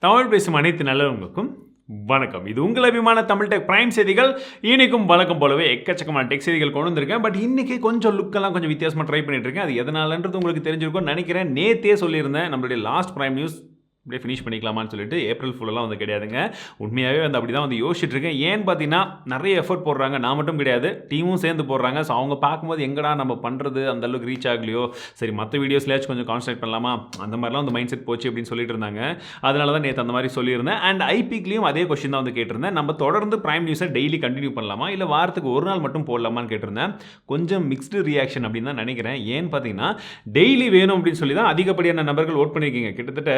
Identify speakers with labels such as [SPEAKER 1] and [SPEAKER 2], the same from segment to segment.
[SPEAKER 1] தமிழ் பேசும் அனைத்து நல்லவங்களுக்கும் வணக்கம். இது உங்கள் அபிமான தமிழ் டெக் பிரைம் செய்திகள். இன்னைக்கும் வழக்கம் போலவே எக்கச்சக்கமான டெக் செய்திகள் கொண்டு வந்திருக்கேன். பட் இன்னைக்கு கொஞ்சம் லுக்கெல்லாம் கொஞ்சம் வித்தியாசமாக ட்ரை பண்ணிட்டு இருக்கேன். அது எதனாலன்றது உங்களுக்கு தெரிஞ்சிருக்கும்னு நினைக்கிறேன். நேத்தே சொல்லியிருந்தேன் நம்மளுடைய லாஸ்ட் பிரைம் நியூஸ் அப்படியே ஃபினிஷ் பண்ணிக்கலாமான்னு சொல்லிட்டு. ஏப்ரல் ஃபுல்லெல்லாம் வந்து கிடையாதுங்க. உண்மையாகவே வந்து அப்படி தான் வந்து யோசிச்சுட்டு இருக்கேன். ஏன்னு பார்த்தீங்கன்னா நிறைய எஃபர்ட் போடுறாங்க. நான் மட்டும் கிடையாது, டீமும் சேர்ந்து போடுறாங்க. ஸோ அவங்க பார்க்கும்போது எங்கடா நம்ம பண்ணுறது அந்தளவுக்கு ரீச் ஆகலையோ, சரி மற்ற வீடியோஸ்லேயாச்சும் கொஞ்சம் கான்சன்ட்ரேட் பண்ணலாமா, அந்த மாதிரிலாம் வந்து மைண்ட் செட் போச்சு அப்படின்னு சொல்லிட்டு இருந்தாங்க. அதனால தான் நேற்று அந்த மாதிரி சொல்லியிருந்தேன். அண்ட் ஐபிக்லேயும் அதே கொஸ்டின் தான் வந்து கேட்டிருந்தேன். நம்ம தொடர்ந்து பிரைம் நியூஸை டெய்லி கண்டினியூ பண்ணலாமா, இல்லை வாரத்துக்கு ஒரு நாள் மட்டும் போடலாமான்னு கேட்டிருந்தேன். கொஞ்சம் மிக்ஸ்டு ரியாக்ஷன் அப்படின்னு தான் நினைக்கிறேன். ஏன்னு பார்த்தீங்கன்னா டெய்லி வேணும் அப்படின்னு சொல்லி தான் அதிகப்படியான நபர்கள் ஓட் பண்ணியிருக்கீங்க. கிட்டத்தட்ட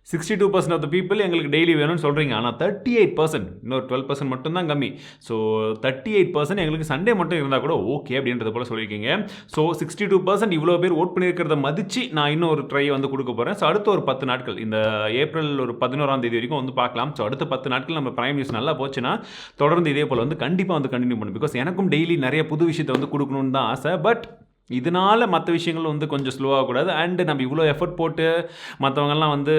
[SPEAKER 1] 62% ஆஃப் த பீப்புள் எங்களுக்கு டெய்லி வேணும்னு சொல்கிறீங்க. ஆனால் 38%, இன்னொரு 12% மட்டும்தான் கம்மி. ஸோ 38% எங்களுக்கு சண்டே மட்டும் இருந்தால் கூட ஓகே அப்படின்றத போல் சொல்லியிருக்கீங்க. ஸோ 62% இவ்வளோ பேர் ஓட் பண்ணியிருக்கிறத மதித்து நான் இன்னும் ஒரு ட்ரை வந்து கொடுக்க போகிறேன். ஸோ அடுத்த ஒரு 10 நாட்கள், இந்த ஏப்ரல் ஒரு 11ஆம் தேதி வரைக்கும் வந்து பார்க்கலாம். ஸோ அடுத்த 10 நாட்கள் நம்ம பிரைம் நியூஸ் நல்லா போச்சுன்னா தொடர்ந்து இதே போல் வந்து கண்டிப்பாக வந்து கண்டினியூ பண்ணும். பிகாஸ் எனக்கும் டெய்லி நிறைய புது விஷயத்தை வந்து கொடுக்கணுன்னு தான் ஆசை. பட் இதனால் மற்ற விஷயங்கள் வந்து கொஞ்சம் ஸ்லோவாகக்கூடாது. அண்டு நம்ம இவ்வளோ எஃபர்ட் போட்டு மற்றவங்கெல்லாம் வந்து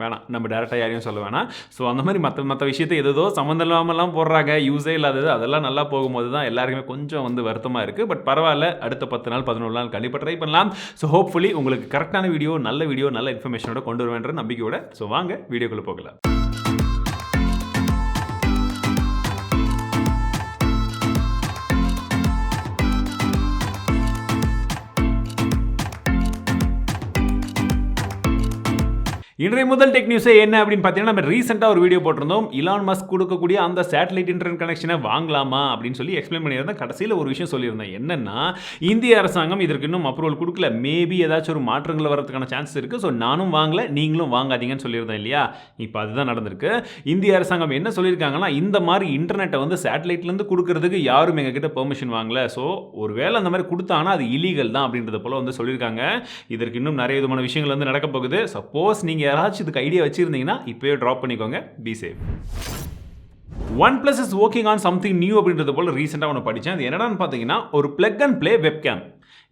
[SPEAKER 1] வேணாம், நம்ம டேரெக்டாக யாரையும் சொல்ல வேணாம். ஸோ அந்த மாதிரி மற்ற விஷயத்தை ஏதோ சம்மந்தம் இல்லாமலாம் போடுறாங்க, யூஸே இல்லாதது, அதெல்லாம் நல்லா போகும்போது தான் எல்லாருக்குமே கொஞ்சம் வந்து வருத்தமாக இருக்குது. பட் பரவாயில்ல, அடுத்த 10 நாள் 11 நாள் கண்டிப்பாக ட்ரை பண்ணலாம். ஸோ ஹோப்ஃபுல்லி உங்களுக்கு கரெக்டான வீடியோ, நல்ல இன்ஃபர்மேஷனோட கொண்டு வருவேன்ற நம்பிக்கையோட. ஸோ வாங்க வீடியோக்குள்ளே போகலாம். இன்றைய முதல் டெக் நியூஸே என்ன அப்படின்னு பார்த்தீங்கன்னா, நம்ம ரீசெண்டாக ஒரு வீடியோ போட்டிருந்தோம். இலான் மஸ்க் கொடுக்கக்கூடிய அந்த சேட்டலைட் இன்டர்நெட் கனெக்ஷனை வாங்கலாமா அப்படின்னு சொல்லி எக்ஸ்பிளைன் பண்ணியிருந்தேன். கடைசியில் ஒரு விஷயம் சொல்லியிருந்தேன். என்னன்னா, இந்திய அரசாங்கம் இதற்கு இன்னும் அப்ரூவல் கொடுக்கல. மேபி ஏதாச்சும் ஒரு மாற்றங்கள் வரதுக்கான சான்ஸ் இருக்குது. ஸோ நானும் வாங்கல, நீங்களும் வாங்காதீங்கன்னு சொல்லியிருந்தேன் இல்லையா? இப்போ அதுதான் நடந்திருக்கு. இந்திய அரசாங்கம் என்ன சொல்லியிருக்காங்கன்னா, இந்த மாதிரி இன்டர்நெட்டை வந்து சேட்டலைட்லேருந்து கொடுக்கறதுக்கு யாரும் எங்ககிட்ட பெர்மிஷன் வாங்கல. ஸோ ஒருவேளை அந்த மாதிரி கொடுத்தாங்கன்னா அது இல்லீகல் தான் அப்படின்றத போல வந்து சொல்லியிருக்காங்க. இதற்கு இன்னும் நிறைய விதமான விஷயங்கள் வந்து நடக்க போகுது. சப்போஸ் நீங்கள் யாராச்சும் இதுக்கு ஐடியா வச்சிருந்தீங்கன்னா இப்போயே ட்ராப் பண்ணிக்கோங்க. Be safe. Oneplus is working on something new அப்படின்றது போல ரீசெண்டாக ஒன்று படித்தேன். அது என்னடான்னு பார்த்தீங்கன்னா, ஒரு பிளக் அண்ட் பிளே வெப்கேம்.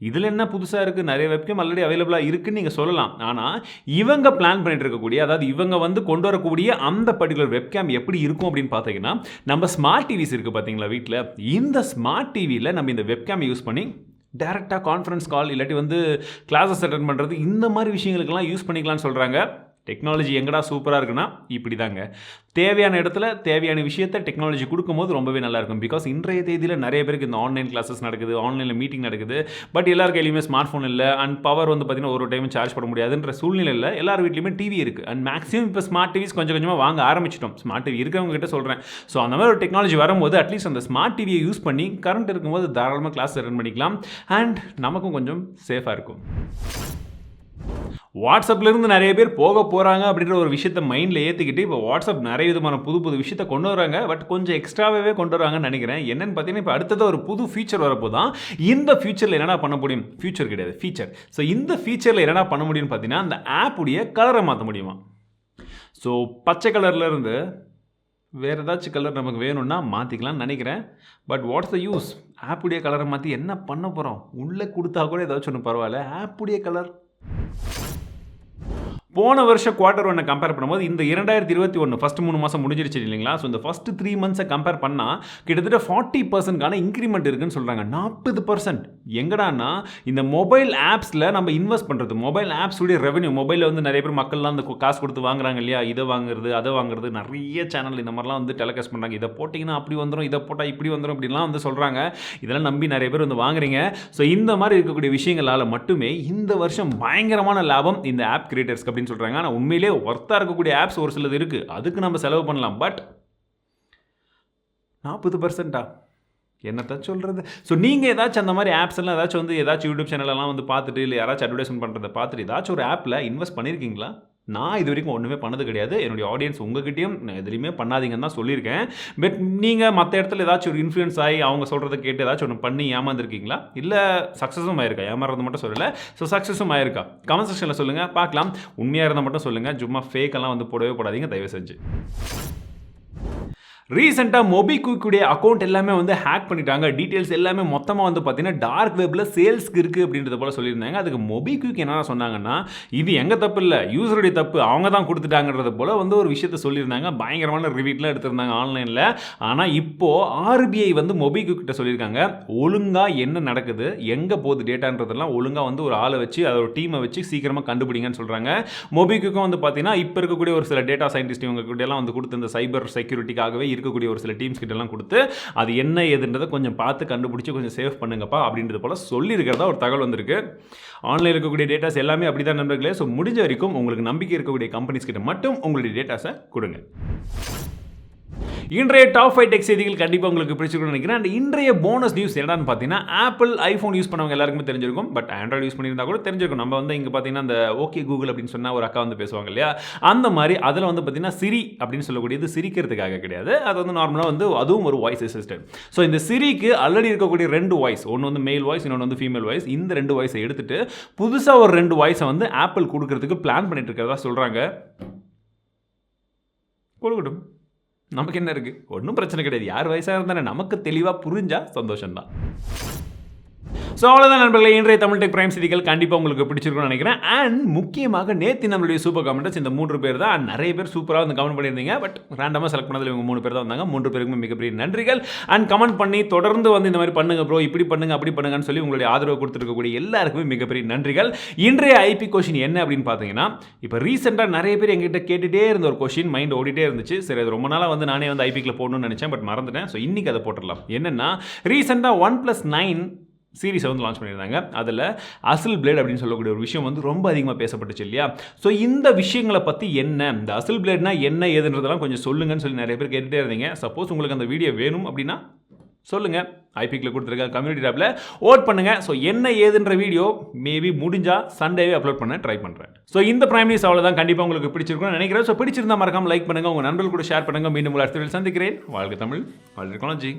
[SPEAKER 1] இதில் என்ன புதுசாக இருக்குது? நிறைய வெப்கேம் ஆல்ரெடி அவைலபிளாக இருக்குன்னு நீங்கள் சொல்லலாம். ஆனால் இவங்க பிளான் பண்ணிட்டு இருக்கக்கூடிய, அதாவது இவங்க வந்து கொண்டு வரக்கூடிய அந்த பர்டிகுலர் வெப்கேம் எப்படி இருக்கும் அப்படின்னு பார்த்தீங்கன்னா, நம்ம ஸ்மார்ட் டிவிஸ் இருக்குது பார்த்தீங்களா வீட்டில், இந்த ஸ்மார்ட் டிவியில் நம்ம இந்த வெப்கேம் யூஸ் பண்ணி டேரெக்டாக கான்ஃபரன்ஸ் கால் இல்லாட்டி வந்து கிளாஸஸ் அட்டென்ட் பண்ணுறது, இந்த மாதிரி விஷயங்களுக்கெல்லாம் யூஸ் பண்ணிக்கலாம்னு சொல்கிறாங்க. டெக்னாலஜி எங்கடா சூப்பராக இருக்குன்னா இப்படி தாங்க. தேவையான இடத்துல தேவையான விஷயத்தை டெக்னாலஜி கொடுக்கும்போது ரொம்பவே நல்லாயிருக்கும். பிகாஸ் இன்றைய தேதியில் நிறைய பேருக்கு இந்த ஆன்லைன் கிளாஸஸ் நடக்குது, ஆன்லைனில் மீட்டிங் நடக்குது. பட் எல்லார் கையிலையுமே ஸ்மார்ட் ஃபோன் இல்லை. அண்ட் பவர் வந்து பார்த்திங்கன்னா ஒரு டைம் சார்ஜ் பண்ண முடியாதுன்ற சூழ்நிலையில் எல்லார் வீட்லையுமே டிவி இருக்குது. அண்ட் மேக்ஸிமம் இப்போ ஸ்மார்ட் டிவிஸ் கொஞ்சம் கொஞ்சமாக வாங்க ஆரம்பிச்சிட்டோம். ஸ்மார்ட் டிவி இருக்கிறவங்க கிட்ட சொல்கிறேன். ஸோ அந்த மாதிரி ஒரு டெக்னாலஜி வரும்போது அட்லீஸ்ட் அந்த ஸ்மார்ட் டிவியை யூஸ் பண்ணி கரண்ட் இருக்கும்போது தாராளமாக கிளாஸ் அட்டென்ட் பண்ணிக்கலாம். அண்ட் நமக்கும் கொஞ்சம் சேஃபாக இருக்கும். வாட்ஸ்அப்லேருந்து நிறைய பேர் போக போகிறாங்க அப்படின்ற ஒரு விஷயத்தை மைண்டில் ஏற்றிக்கிட்டு இப்போ வாட்ஸ்அப் நிறைய விதமான புது விஷயத்தை கொண்டு வராங்க. பட் கொஞ்சம் எக்ஸ்ட்ராவே கொண்டு வராங்கன்னு நினைக்கிறேன். என்னென்னு பார்த்தீங்கன்னா, இப்போ அடுத்தது ஒரு புது ஃபீச்சர் வரப்போ தான் இந்த ஃபியூச்சரில் என்னென்னா பண்ண முடியும். ஃபியூச்சர் கிடையாது, ஃபீச்சர். ஸோ இந்த ஃபீச்சரில் என்னென்னா பண்ண முடியும்னு பார்த்தீங்கன்னா, அந்த ஆப்புடைய கலரை மாற்ற முடியுமா. ஸோ பச்சை கலர்லேருந்து வேறு ஏதாச்சும் கலர் நமக்கு வேணும்னா மாற்றிக்கலாம்னு நினைக்கிறேன். But what's the use? ஆப்புடைய கலரை மாற்றி என்ன பண்ண போகிறோம்? உள்ளே கொடுத்தா கூட ஏதாச்சும் ஒன்று பரவாயில்ல. ஆப்புடைய கலர் போன வருஷம் குவார்டர் 1 கம்பேர் பண்ணும்போது இந்த 2021 ஃபஸ்ட் 3 மாதம் முடிஞ்சிருச்சு இல்லைங்களா? ஸோ இந்த ஃபஸ்ட் 3 மந்த்ஸை கம்பேர் பண்ணால் கிட்டத்தட்ட 40%க்கான இன்க்ரிமெண்ட் இருக்குன்னு சொல்கிறாங்க. 40% எங்கடான்னா, இந்த மொபைல் ஆப்ஸில் நம்ம இன்வெஸ்ட் பண்ணுறது, மொபைல் ஆப்ஸுடைய ரெவன்யூ, மொபைலில் வந்து நிறைய பேர் மக்கள்லாம் அந்த காசு கொடுத்து வாங்குறாங்க இல்லையா? இதை வாங்குறது அதை வாங்குறது, நிறைய சேனல் இந்த மாதிரிலாம் வந்து டெலிகாஸ்ட் பண்ணுறாங்க. இதை போட்டிங்கன்னா அப்படி வந்துடும், இதை போட்டால் இப்படி வந்துடும் அப்படின்லாம் வந்து சொல்கிறாங்க. இதெல்லாம் நம்பி நிறைய பேர் வந்து வாங்குறீங்க. ஸோ இந்த மாதிரி இருக்கக்கூடிய விஷயங்களால் மட்டுமே இந்த வருஷம் பயங்கரமான லாபம் இந்த ஆப் கிரியேட்டர்ஸ்க்கு அப்படின்னு சொல்கிறாங்க. ஆனால் உண்மையிலே ஒர்த்தாக இருக்கக்கூடிய ஆப்ஸ் ஒரு சிலது இருக்குது, அதுக்கு நம்ம செலவு பண்ணலாம். பட் 40%-ஆ என்னத்த சொல்கிறது? ஸோ நீங்கள் ஏதாச்சும் அந்த மாதிரி ஆப்ஸ் எல்லாம் ஏதாச்சும் வந்து ஏதாச்சும் யூடியூப் சேனலெல்லாம் வந்து பார்த்துட்டு, இல்லை யாராச்சும் அட்வர்டைஸ்மெண்ட் பண்ணுறதை பார்த்துட்டு ஏதாச்சும் ஒரு ஆப்பில் இன்வெஸ்ட் பண்ணியிருக்கீங்களா? நான் இது வரைக்கும் ஒன்றுமே பண்ணது கிடையாது. என்னுடைய ஆடியன்ஸ் உங்ககிட்டையும் நான் எதுலையுமே பண்ணாதீங்கன்னு தான் சொல்லியிருக்கேன். பட் நீங்கள் மற்ற இடத்துல ஏதாச்சும் ஒரு இன்ஃப்ளூயன்ஸ் ஆகி அவங்க சொல்கிறத கேட்டு ஏதாச்சும் ஒன்று பண்ணி ஏமாந்துருக்கீங்களா? இல்லை சக்ஸஸும் ஆயிருக்கா? ஏமாறது மட்டும் சொல்லலை, ஸோ சக்ஸஸும் ஆயிருக்கா? கமெண்ட் செக்ஷனில் சொல்லுங்கள், பார்க்கலாம். உண்மையாக இருந்தால் மட்டும் சொல்லுங்கள், சும்மா ஃபேக்கெல்லாம் வந்து போடவே போடாதீங்க தயவு செஞ்சு. ரீசெண்டாக மொபிக்விக்குடைய அக்கௌண்ட் எல்லாமே வந்து ஹேக் பண்ணிட்டாங்க. டீட்டெயில்ஸ் எல்லாமே மொத்தமாக வந்து பார்த்தீங்கன்னா டார்க் வெப்பில் சேல்ஸ்க்கு இருக்குது அப்படின்றத போல் சொல்லியிருந்தாங்க. அதுக்கு மொபிக்விக் என்ன சொன்னாங்கன்னா, இது எங்கள் தப்பு இல்லை, யூசருடைய தப்பு, அவங்க தான் கொடுத்துட்டாங்கன்றது போல் வந்து ஒரு விஷயத்தை சொல்லியிருந்தாங்க. பயங்கரமான ரிவ்யூட்லாம் எடுத்திருந்தாங்க ஆன்லைனில். ஆனால் இப்போது ஆர்பிஐ வந்து மொபிக்விக் கிட்ட சொல்லியிருக்காங்க, ஒழுங்காக என்ன நடக்குது, எங்கே போகுது டேட்டான்றதெல்லாம் ஒழுங்காக வந்து ஒரு ஆளை வச்சு அதோட டீமை வச்சு சீக்கிரமாக கண்டுபிடிங்கன்னு சொல்கிறாங்க. மொபிக்விக்கும் வந்து பார்த்தீங்கன்னா இப்போ இருக்கக்கூடிய ஒரு சில டேட்டா சயின்டிஸ்ட் இவங்க கிட்டலாம் வந்து கொடுத்து இந்த சைபர் செக்யூரிட்டிக்காகவே இருக்கக்கூடிய ஒரு சில டீம்ஸ் கிட்டலாம் கொடுத்து அது என்ன ஏதுன்றதை கொஞ்சம் பார்த்து கண்டுபிடிச்சி கொஞ்சம் சேவ் பண்ணுங்கப்பா அப்படின்றது போல் சொல்லியிருக்கிறதா ஒரு தகவல் வந்திருக்கு. ஆன்லைனில் இருக்கக்கூடிய டேட்டாஸ் எல்லாமே அப்படி தான் நண்பர்களே. ஸோ முடிஞ்ச வரைக்கும் உங்களுக்கு நம்பிக்கை இருக்கக்கூடிய கம்பெனிஸ் கிட்ட மட்டும் உங்களுடைய டேட்டாஸை கொடுங்க. இன்றைய டாப் 5 டெக் செய்திகள் கண்டிப்பாக உங்களுக்கு பிடிச்சிருக்கும்னு நினைக்கிறேன். அண்ட் இன்றைய போனஸ் நியூஸ் என்னன்னு பார்த்தீங்கன்னா, ஆப்பிள் ஐஃபோன் யூஸ் பண்ணவங்க எல்லாருக்குமே தெரிஞ்சிருக்கும். பட் ஆண்ட்ராய்டு யூஸ் பண்ணியிருந்தா கூட தெரிஞ்சிருக்கும். நம்ம வந்து இங்கே பார்த்தீங்கன்னா அந்த ஓகே கூகுள் அப்படின்னு சொன்னால் ஒரு அக்கா வந்து பேசுவாங்க இல்லையா, அந்த மாதிரி அதில் வந்து பார்த்தீங்கன்னா சிரி அப்படின்னு சொல்லக்கூடியது சிரிக்கிறதுக்காக கிடையாது. அது வந்து நார்மலாக வந்து அதுவும் ஒரு வாய்ஸ் அசிஸ்டன்ட். ஸோ இந்த சிரிக்கு ஆல்ரெடி இருக்கக்கூடிய 2 வாய்ஸ், ஒன்று வந்து மேல் வாய்ஸ், இன்னொன்று வந்து ஃபீமேல் வாய்ஸ். இந்த 2 வாய்ஸை எடுத்துட்டு புதுசாக ஒரு 2 வாய்ஸை வந்து ஆப்பிள் கொடுக்கறதுக்கு பிளான் பண்ணிட்டு இருக்கிறதா சொல்கிறாங்க. கொடுக்கட்டும், நமக்கு என்ன இருக்குது, ஒன்றும் பிரச்சனை கிடையாது. யார் வயசாக இருந்தானே நமக்கு தெளிவாக புரிஞ்சால் சந்தோஷம்தான். ஸோ அவ்வளோதான் நண்பர்களே, இன்றைய தமிழ் டெக் பிரைம் செய்திகள் கண்டிப்பாக உங்களுக்கு பிடிச்சிருக்கும்னு நினைக்கிறேன். அண்ட் முக்கியமாக நேற்று நம்மளுடைய சூப்பர் கமெண்டர்ஸ் இந்த 3 பேர் தான். நிறைய பேர் சூப்பராக வந்து கமெண்ட் பண்ணியிருந்தீங்க. பட் ரேண்டமாக செலக்ட் பண்ணதில் இவங்க 3 பேர் தான் வந்தாங்க. 3 பேருக்குமே மிகப்பெரிய நன்றிகள். அண்ட் கமெண்ட் பண்ணி தொடர்ந்து வந்து இந்த மாதிரி பண்ணுங்க ப்ரோ, இப்படி பண்ணுங்க அப்படி பண்ணுங்கன்னு சொல்லி உங்களுடைய ஆதரவு கொடுத்துருக்கக்கூடிய எல்லாருக்குமே மிகப்பெரிய நன்றிகள். இன்றைய ஐபி கொஷின் என்ன அப்படின்னு பார்த்தீங்கன்னா, இப்போ ரீசெண்டாக நிறைய பேர் எங்கிட்ட கேட்டுகிட்டே இருந்த ஒரு கொஷின் மைண்ட் ஓடிட்டே இருந்துச்சு. சரி, அது ரொம்ப நாளாக வந்து நானே வந்து ஐபிக்கில் போடணும்னு நினச்சேன், பட் மறந்துட்டேன். ஸோ இன்றைக்கி அதை போட்டுடலாம். என்னென்னா, ரீசெண்டாக OnePlus 9 சீரிஸை வந்து லான்ச் பண்ணியிருந்தாங்க. அதில் அசில் பிளேட் அப்படின்னு சொல்லக்கூடிய ஒரு விஷயம் வந்து ரொம்ப அதிகமாக பேசப்பட்டுச்சு இல்லையா. ஸோ இந்த விஷயங்களை பற்றி என்ன, இந்த அசில் பிளேட்னா என்ன ஏதுன்றதெல்லாம் கொஞ்சம் சொல்லுங்கன்னு சொல்லி நிறைய பேர் கேட்டுகிட்டே இருந்தீங்க. சப்போஸ் உங்களுக்கு அந்த வீடியோ வேணும் அப்படின்னா சொல்லுங்கள், ஐபிக்கில் கொடுத்துருக்க கம்யூனிட்டி டேப்பில் ஓட் பண்ணுங்கள். ஸோ என்ன ஏதுன்ற வீடியோ மேபி முடிஞ்சால் சண்டேவே அப்லோட் பண்ண ட்ரை பண்ணுறேன். ஸோ இந்த பிரைம் நியூஸ் அவ்வளோதான். கண்டிப்பாக உங்களுக்கு பிடிச்சிருக்கும்னு நினைக்கிறேன். ஸோ பிடிச்சிருந்தா மறக்காம லைக் பண்ணுங்கள், உங்கள் நண்பர்கள் கூட ஷேர் பண்ணுங்கள். மீண்டும் உங்கள் அடுத்த வீடியோவில் சந்திக்கிறேன். வாழ்க தமிழ், வாழ்க டெக்னாலஜி.